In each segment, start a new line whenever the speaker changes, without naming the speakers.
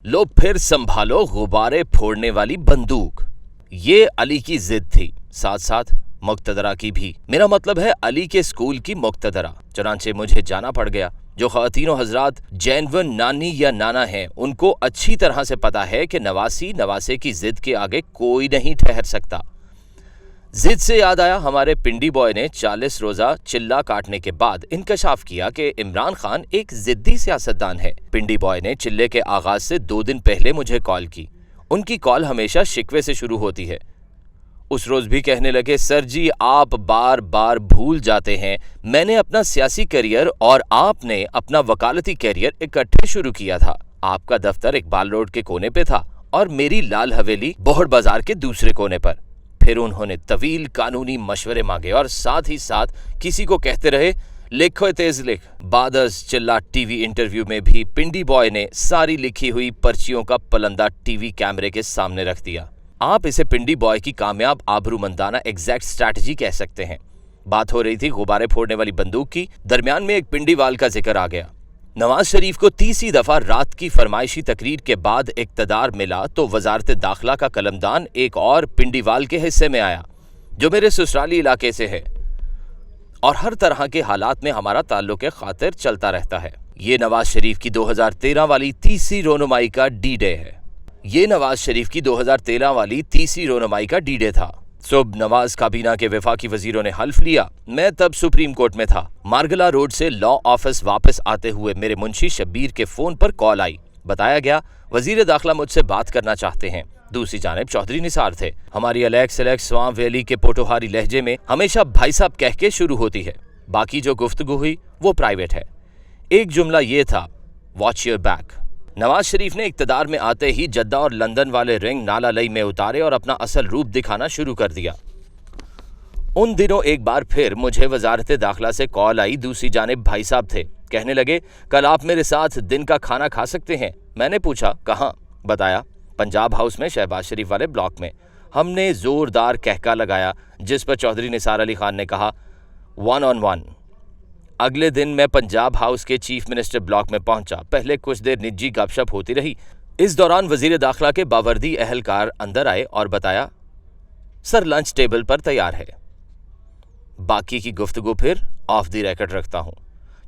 लो फिर संभालो गुब्बारे फोड़ने वाली बंदूक। ये अली की जिद थी, साथ साथ मुक्तदरा की भी। मेरा मतलब है अली के स्कूल की मुक्तदरा। चुनांचे मुझे जाना पड़ गया। जो ख़वातीनो हजरात जैनवन नानी या नाना हैं, उनको अच्छी तरह से पता है कि नवासी नवासे की जिद के आगे कोई नहीं ठहर सकता। जिद से याद आया, हमारे पिंडी बॉय ने 40 रोजा चिल्ला काटने के बाद इंकशाफ किया कि इमरान खान एक जिद्दी सियासतदान है। पिंडी बॉय ने चिल्ले के आगाज से 2 दिन पहले मुझे कॉल की। उनकी कॉल हमेशा शिकवे से शुरू होती है। उस रोज भी कहने लगे, सर जी आप बार बार भूल जाते हैं, मैंने अपना सियासी करियर और आपने अपना वकालती करियर इकट्ठे शुरू किया था। आपका दफ्तर इकबाल रोड के कोने पे था और मेरी लाल हवेली बोहड़ बाजार के दूसरे कोने पर। फिर उन्होंने तवील कानूनी मशवरे मांगे और साथ ही साथ किसी को कहते रहे, लिखो तेज लिख। बादस चिल्ला टीवी इंटरव्यू में भी पिंडी बॉय ने सारी लिखी हुई पर्चियों का पलंदा टीवी कैमरे के सामने रख दिया। आप इसे पिंडी बॉय की कामयाब आबरूमंदाना एग्जैक्ट स्ट्रैटेजी कह सकते हैं। बात हो रही थी गुब्बारे फोड़ने वाली बंदूक की। दरमियान में एक पिंडी वाल का जिक्र आ गया। नवाज शरीफ को 30वीं दफा रात की फरमाइशी तकरीर के बाद इक्तदार मिला तो वजारत दाखिला का कलमदान एक और पिंडीवाल के हिस्से में आया, जो मेरे ससुराली इलाके से है और हर तरह के हालात में हमारा ताल्लुक खातिर चलता रहता है। ये नवाज शरीफ की 2013 वाली तीसरी रोनुमाई का डी डे है। ये नवाज शरीफ की 2013 वाली तीसरी रोनुमाई का डी डे था। सुबह नवाज काबीना के वफाकी वजीरों ने हल्फ लिया। मैं तब सुप्रीम कोर्ट में था। मार्गला रोड से लॉ ऑफिस वापस आते हुए मेरे मुंशी शब्बीर के फोन पर कॉल आई। बताया गया वजीर दाखिला मुझसे बात करना चाहते हैं। दूसरी जानिब चौधरी निसार थे। हमारी अलेक्स स्वाम वैली के पोटोहारी लहजे में हमेशा भाई साहब कह के शुरू होती है। बाकी जो गुफ्तगू हुई वो प्राइवेट है। एक जुमला ये था, watch your back. Nawaz Sharif ने इक्तदार में आते ही जद्दा और लंदन वाले रिंग नाला लई में उतारे और अपना असल रूप दिखाना शुरू कर दिया। उन दिनों एक बार फिर मुझे वजारत दाखिला से कॉल आई। दूसरी जानिब भाई साहब थे। कहने लगे, कल आप मेरे साथ दिन का खाना खा सकते हैं। मैंने पूछा कहाँ? बताया पंजाब हाउस में, शहबाज शरीफ वाले ब्लॉक में। हमने जोरदार कहका लगाया, जिस पर चौधरी निसार अली खान ने कहा, 1 on 1। अगले दिन मैं पंजाब हाउस के चीफ मिनिस्टर ब्लॉक में पहुंचा। पहले कुछ देर निजी गपशप होती रही। इस दौरान वजीर दाखिला के बावर्दी अहलकार अंदर आए और बताया, सर लंच टेबल पर तैयार है। बाकी की गुफ्तगू फिर ऑफ द रिकॉर्ड रखता हूं।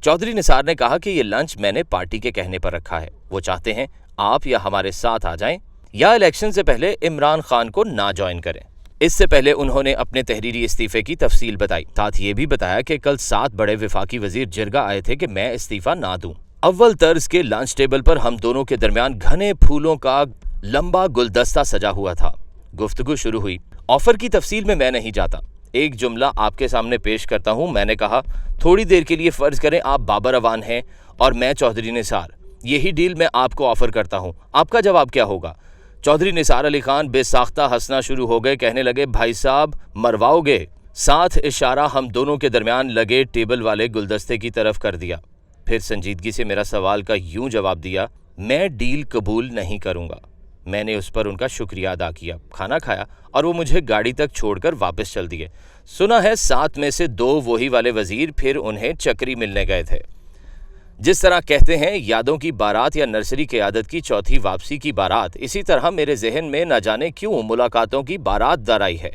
चौधरी निसार ने कहा कि ये लंच मैंने पार्टी के कहने पर रखा है। वो चाहते हैं आप या हमारे साथ आ जाएं या इलेक्शन से पहले इमरान खान को ना ज्वाइन करें। इससे पहले उन्होंने अपने तहरीरी इस्तीफे की तफसील बताई। साथ ये भी बताया कि कल 7 बड़े वफाकी वजीर जिरगा आए थे कि मैं इस्तीफा ना दूं। अव्वल तर्ज के लंच टेबल पर हम दोनों के दरमियान घने फूलों का लंबा गुलदस्ता सजा हुआ था। गुफ्तगू शुरू हुई। ऑफर की तफसील में मैं नहीं जाता। एक जुमला आपके सामने पेश करता हूं। मैंने कहा, थोड़ी देर के लिए फर्ज करें आप बाबर अवान हैं और मैं चौधरी निसार। यही डील मैं आपको ऑफर करता हूं। आपका जवाब क्या होगा? चौधरी निसार अली खान बेसाख्ता हंसना शुरू हो गए। कहने लगे, भाई साहब मरवाओगे? साथ इशारा हम दोनों के दरमियान लगे टेबल वाले गुलदस्ते की तरफ कर दिया। फिर संजीदगी से मेरा सवाल का यूं जवाब दिया, मैं डील कबूल नहीं करूंगा। मैंने उस पर उनका शुक्रिया अदा किया, खाना खाया और वो मुझे गाड़ी तक छोड़कर वापस चल दिए। सुना है 7 में से 2 वही वाले वजीर फिर उन्हें चक्री मिलने गए थे। जिस तरह कहते हैं यादों की बारात या नर्सरी क़यादत की चौथी वापसी की बारात, इसी तरह मेरे जहन में न जाने क्यों मुलाकातों की बारात दर आई है।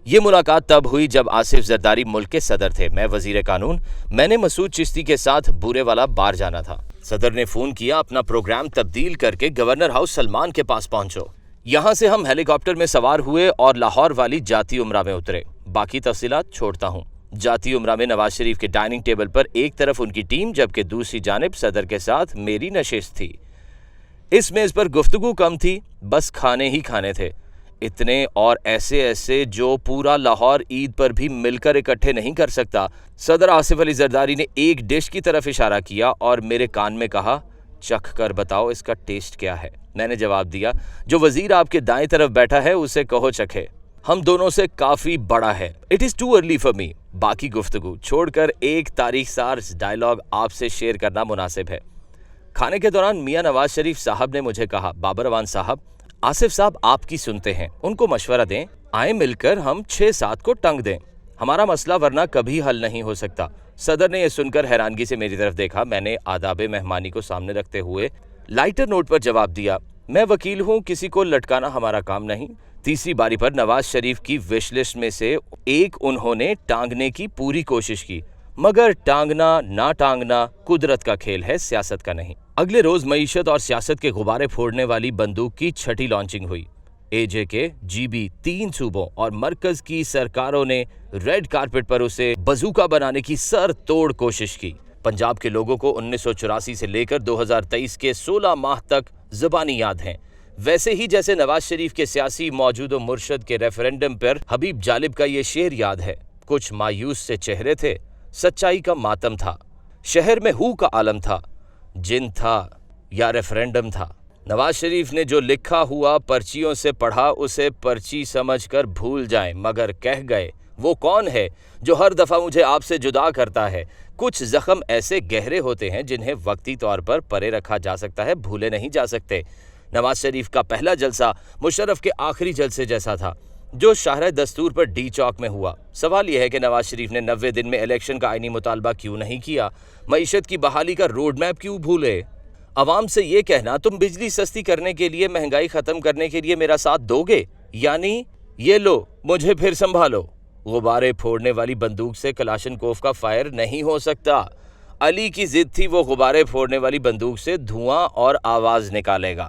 ये मुलाकात तब हुई जब आसिफ जरदारी मुल्क के सदर थे, मैं वजीर कानून। मैंने मसूद चिश्ती के साथ बूरे वाला बार जाना था। सदर ने फोन किया, अपना प्रोग्राम तब्दील करके गवर्नर हाउस सलमान के पास पहुंचो। यहाँ से हम हेलीकॉप्टर में सवार हुए और लाहौर वाली जाती उमरा में उतरे। बाकी तफसीलात छोड़ता हूँ। जाती उमरा में नवाज शरीफ के डाइनिंग टेबल पर एक तरफ उनकी टीम, जबकि दूसरी जानिब सदर के साथ मेरी नशिस्त थी। इस मेज पर गुफ्तगू कम थी, बस खाने ही खाने थे। इतने और ऐसे ऐसे जो पूरा लाहौर ईद पर भी मिलकर इकट्ठे नहीं कर सकता। सदर आसिफ अली जरदारी ने एक डिश की तरफ इशारा किया और मेरे कान में कहा, चख कर बताओ इसका टेस्ट क्या है। मैंने जवाब दिया, जो वजीर आपके दाएं तरफ बैठा है उसे कहो चखे, हम दोनों से काफी बड़ा है। It is too early for me. बाकी गुफ्तगू छोड़कर एक तारीख सार डायलॉग आपसे शेयर करना मुनासिब है। खाने के दौरान मियां नवाज शरीफ साहब ने मुझे कहा, बाबर अवान साहब, आसिफ साहब आपकी सुनते हैं, उनको मशवरा दें, आए मिलकर हम 6-7 को टंग दें। हमारा मसला वरना कभी हल नहीं हो सकता। सदर ने यह सुनकर हैरानगी से मेरी तरफ देखा। मैंने आदाब मेहमानी को सामने रखते हुए लाइटर नोट पर जवाब दिया, मैं वकील हूँ, किसी को लटकाना हमारा काम नहीं। तीसरी बारी पर नवाज शरीफ की विश लिस्ट में से एक उन्होंने टांगने की पूरी कोशिश की, मगर टांगना ना टांगना कुदरत का खेल है, सियासत का नहीं। अगले रोज मईशत और सियासत के गुब्बारे फोड़ने वाली बंदूक की छठी लॉन्चिंग हुई। एजेके, जीबी, 3 सूबों और मरकज की सरकारों ने रेड कारपेट पर उसे बजूका बनाने की सर तोड़ कोशिश की। पंजाब के लोगों को 1984 से लेकर 2023 के 16 माह तक ज़बानी याद हैं, वैसे ही जैसे नवाज शरीफ के सियासी मौजूद व मुर्शद के रेफरेंडम पर हबीब जालिब का ये शेर याद है। कुछ मायूस से चेहरे थे, सच्चाई का मातम था, शहर में हू का आलम था, जिन था या रेफरेंडम था। नवाज शरीफ ने जो लिखा हुआ पर्चियों से पढ़ा उसे पर्ची समझकर भूल जाएं, मगर कह गए वो कौन है जो हर दफा मुझे आपसे जुदा करता है। कुछ जख्म ऐसे गहरे होते हैं जिन्हें वक्ती तौर पर परे रखा जा सकता है, भूले नहीं जा सकते। नवाज शरीफ का पहला जलसा मुशर्रफ के आखिरी जलसे जैसा था, जो शाहराह दस्तूर पर डी चौक में हुआ। सवाल यह है कि नवाज शरीफ ने 90 दिन में इलेक्शन का आईनी मुतालबा क्यों नहीं किया, मईशत की बहाली का रोड मैप क्यों भूले। अवाम से ये कहना तुम बिजली सस्ती करने के लिए, महंगाई खत्म करने के लिए मेरा साथ दोगे, यानी ये लो मुझे फिर संभालो। गुब्बारे फोड़ने वाली बंदूक से कलाशनकोफ का फायर नहीं हो सकता। अली की जिद थी वो गुब्बारे फोड़ने वाली बंदूक से धुआं और आवाज निकालेगा।